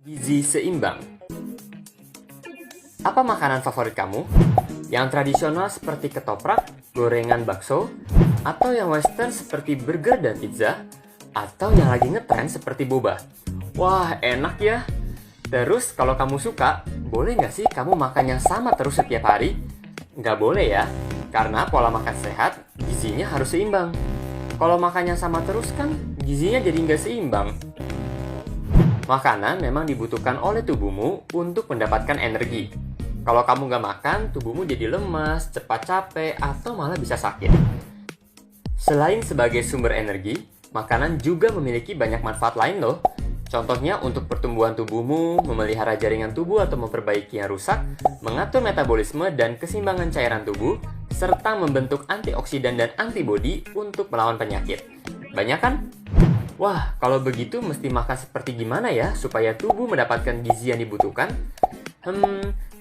Gizi seimbang. Apa makanan favorit kamu? Yang tradisional seperti ketoprak, gorengan bakso, atau yang western seperti burger dan pizza, atau yang lagi ngetren seperti boba? Wah, enak ya! Terus kalau kamu suka, boleh nggak sih kamu makan yang sama terus setiap hari? Nggak boleh ya, karena pola makan sehat, gizinya harus seimbang. Kalau makan yang sama terus kan, gizinya jadi nggak seimbang. Makanan memang dibutuhkan oleh tubuhmu untuk mendapatkan energi. Kalau kamu nggak makan, tubuhmu jadi lemas, cepat capek, atau malah bisa sakit. Selain sebagai sumber energi, makanan juga memiliki banyak manfaat lain loh. Contohnya untuk pertumbuhan tubuhmu, memelihara jaringan tubuh atau memperbaiki yang rusak, mengatur metabolisme dan keseimbangan cairan tubuh, serta membentuk antioksidan dan antibodi untuk melawan penyakit. Banyak kan? Wah, kalau begitu mesti makan seperti gimana ya supaya tubuh mendapatkan gizi yang dibutuhkan?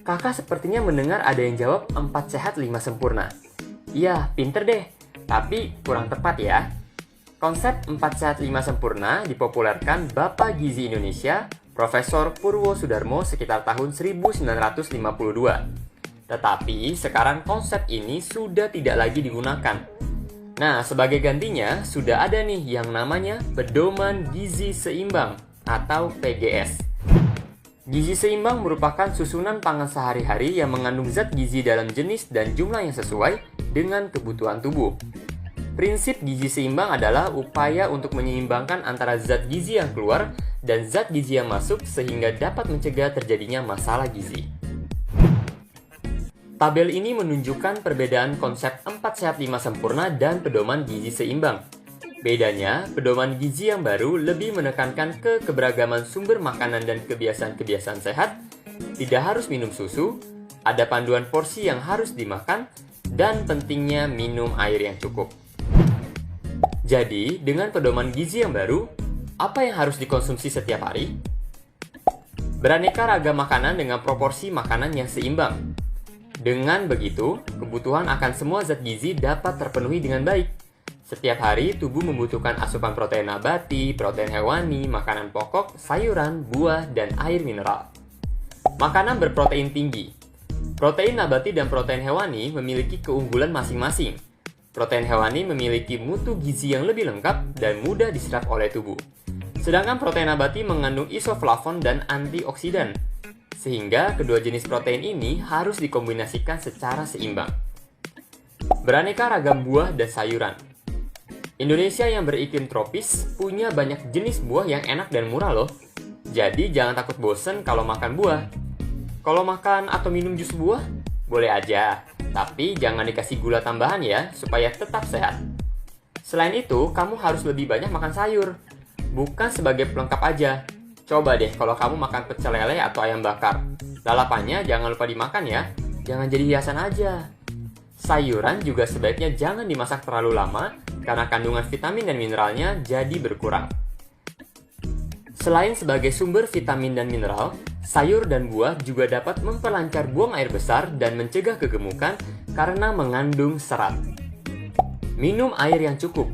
Kakak sepertinya mendengar ada yang jawab 4 sehat 5 sempurna. Iya, pinter deh, tapi kurang tepat ya. Konsep 4 sehat 5 sempurna dipopulerkan Bapak Gizi Indonesia, Profesor Purwo Sudarmo sekitar tahun 1952. Tetapi sekarang konsep ini sudah tidak lagi digunakan. Nah, sebagai gantinya, sudah ada nih yang namanya Pedoman Gizi Seimbang atau PGS. Gizi seimbang merupakan susunan pangan sehari-hari yang mengandung zat gizi dalam jenis dan jumlah yang sesuai dengan kebutuhan tubuh. Prinsip gizi seimbang adalah upaya untuk menyeimbangkan antara zat gizi yang keluar dan zat gizi yang masuk sehingga dapat mencegah terjadinya masalah gizi. Tabel ini menunjukkan perbedaan konsep 4 sehat 5 sempurna dan pedoman gizi seimbang. Bedanya, pedoman gizi yang baru lebih menekankan ke keberagaman sumber makanan dan kebiasaan-kebiasaan sehat, tidak harus minum susu, ada panduan porsi yang harus dimakan, dan pentingnya minum air yang cukup. Jadi, dengan pedoman gizi yang baru, apa yang harus dikonsumsi setiap hari? Beraneka ragam makanan dengan proporsi makanan yang seimbang. Dengan begitu, kebutuhan akan semua zat gizi dapat terpenuhi dengan baik. Setiap hari, tubuh membutuhkan asupan protein nabati, protein hewani, makanan pokok, sayuran, buah, dan air mineral. Makanan berprotein tinggi. Protein nabati dan protein hewani memiliki keunggulan masing-masing. Protein hewani memiliki mutu gizi yang lebih lengkap dan mudah diserap oleh tubuh. Sedangkan protein nabati mengandung isoflavon dan antioksidan. Sehingga kedua jenis protein ini harus dikombinasikan secara seimbang. Beraneka ragam buah dan sayuran. Indonesia yang beriklim tropis punya banyak jenis buah yang enak dan murah loh. Jadi jangan takut bosen kalau makan buah. Kalau makan atau minum jus buah, boleh aja. Tapi jangan dikasih gula tambahan ya, supaya tetap sehat. Selain itu, kamu harus lebih banyak makan sayur. Bukan sebagai pelengkap aja. Coba deh kalau kamu makan pecel lele atau ayam bakar. Lalapannya jangan lupa dimakan ya. Jangan jadi hiasan aja. Sayuran juga sebaiknya jangan dimasak terlalu lama karena kandungan vitamin dan mineralnya jadi berkurang. Selain sebagai sumber vitamin dan mineral, sayur dan buah juga dapat memperlancar buang air besar dan mencegah kegemukan karena mengandung serat. Minum air yang cukup.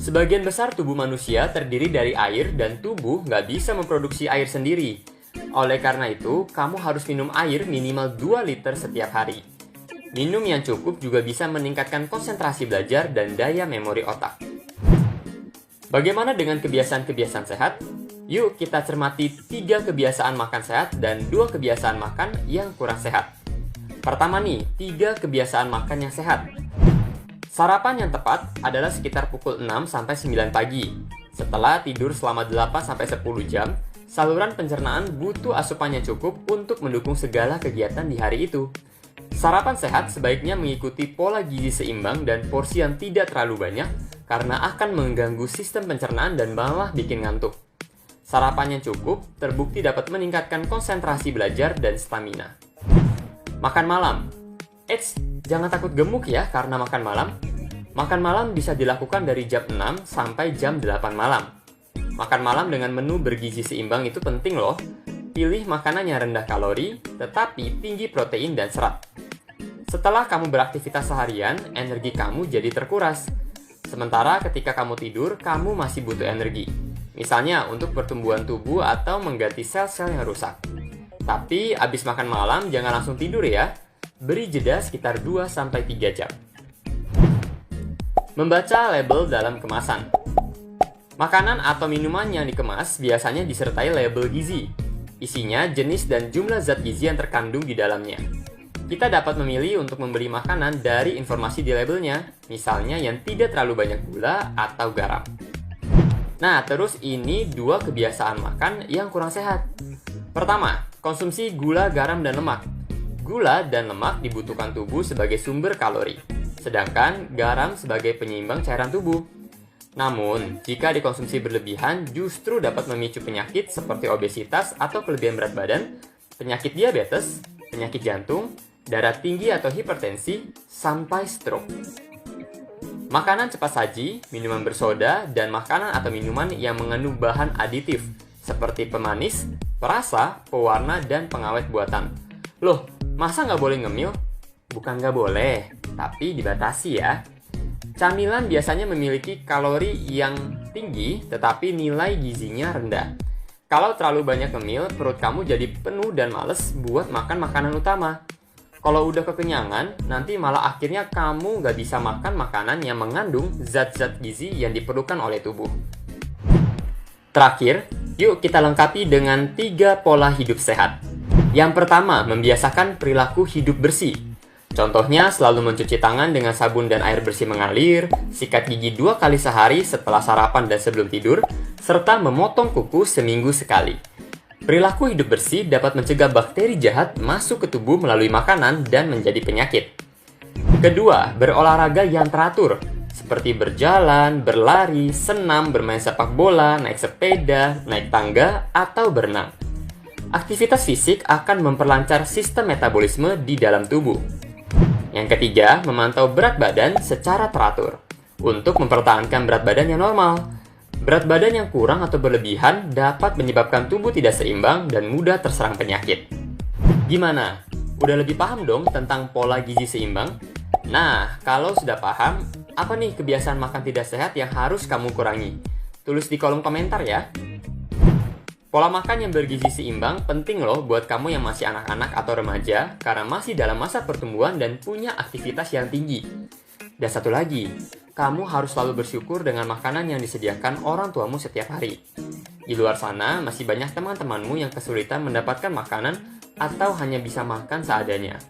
Sebagian besar tubuh manusia terdiri dari air dan tubuh nggak bisa memproduksi air sendiri. Oleh karena itu, kamu harus minum air minimal 2 liter setiap hari. Minum yang cukup juga bisa meningkatkan konsentrasi belajar dan daya memori otak. Bagaimana dengan kebiasaan-kebiasaan sehat? Yuk kita cermati 3 kebiasaan makan sehat dan 2 kebiasaan makan yang kurang sehat. Pertama nih, 3 kebiasaan makan yang sehat. Sarapan yang tepat adalah sekitar pukul 6-9 pagi. Setelah tidur selama 8-10 jam, saluran pencernaan butuh asupan yang cukup untuk mendukung segala kegiatan di hari itu. Sarapan sehat sebaiknya mengikuti pola gizi seimbang dan porsi yang tidak terlalu banyak karena akan mengganggu sistem pencernaan dan malah bikin ngantuk. Sarapan yang cukup terbukti dapat meningkatkan konsentrasi belajar dan stamina. Makan malam. Jangan takut gemuk ya karena makan malam. Makan malam bisa dilakukan dari jam 6 sampai jam 8 malam. Makan malam dengan menu bergizi seimbang itu penting loh. Pilih makanan yang rendah kalori, tetapi tinggi protein dan serat. Setelah kamu beraktivitas seharian, energi kamu jadi terkuras. Sementara ketika kamu tidur, kamu masih butuh energi. Misalnya untuk pertumbuhan tubuh atau mengganti sel-sel yang rusak. Tapi abis makan malam jangan langsung tidur ya. Beri jeda sekitar 2-3 jam. Membaca label dalam kemasan. Makanan atau minuman yang dikemas biasanya disertai label gizi. Isinya, jenis, dan jumlah zat gizi yang terkandung di dalamnya. Kita dapat memilih untuk membeli makanan dari informasi di labelnya, misalnya yang tidak terlalu banyak gula atau garam. Nah, terus ini 2 kebiasaan makan yang kurang sehat. Pertama, konsumsi gula, garam, dan lemak. Gula dan lemak dibutuhkan tubuh sebagai sumber kalori, sedangkan garam sebagai penyeimbang cairan tubuh. Namun, jika dikonsumsi berlebihan justru dapat memicu penyakit seperti obesitas atau kelebihan berat badan, penyakit diabetes, penyakit jantung, darah tinggi atau hipertensi, sampai stroke. Makanan cepat saji, minuman bersoda, dan makanan atau minuman yang mengandung bahan aditif seperti pemanis, perasa, pewarna, dan pengawet buatan. Loh, masa nggak boleh ngemil? Bukan nggak boleh, tapi dibatasi ya. Camilan biasanya memiliki kalori yang tinggi, tetapi nilai gizinya rendah. Kalau terlalu banyak ngemil, perut kamu jadi penuh dan males buat makan makanan utama. Kalau udah kekenyangan, nanti malah akhirnya kamu nggak bisa makan makanan yang mengandung zat-zat gizi yang diperlukan oleh tubuh. Terakhir, yuk kita lengkapi dengan 3 pola hidup sehat. Yang pertama, membiasakan perilaku hidup bersih. Contohnya, selalu mencuci tangan dengan sabun dan air bersih mengalir, sikat gigi 2 kali sehari setelah sarapan dan sebelum tidur, serta memotong kuku seminggu sekali. Perilaku hidup bersih dapat mencegah bakteri jahat masuk ke tubuh melalui makanan dan menjadi penyakit. Kedua, berolahraga yang teratur, seperti berjalan, berlari, senam, bermain sepak bola, naik sepeda, naik tangga, atau berenang. Aktivitas fisik akan memperlancar sistem metabolisme di dalam tubuh. Yang ketiga, memantau berat badan secara teratur untuk mempertahankan berat badan yang normal. Berat badan yang kurang atau berlebihan dapat menyebabkan tubuh tidak seimbang dan mudah terserang penyakit. Gimana? Udah lebih paham dong tentang pola gizi seimbang? Nah, kalau sudah paham, apa nih kebiasaan makan tidak sehat yang harus kamu kurangi? Tulis di kolom komentar ya. Pola makan yang bergizi seimbang penting loh buat kamu yang masih anak-anak atau remaja karena masih dalam masa pertumbuhan dan punya aktivitas yang tinggi. Dan satu lagi, kamu harus selalu bersyukur dengan makanan yang disediakan orang tuamu setiap hari. Di luar sana, masih banyak teman-temanmu yang kesulitan mendapatkan makanan atau hanya bisa makan seadanya.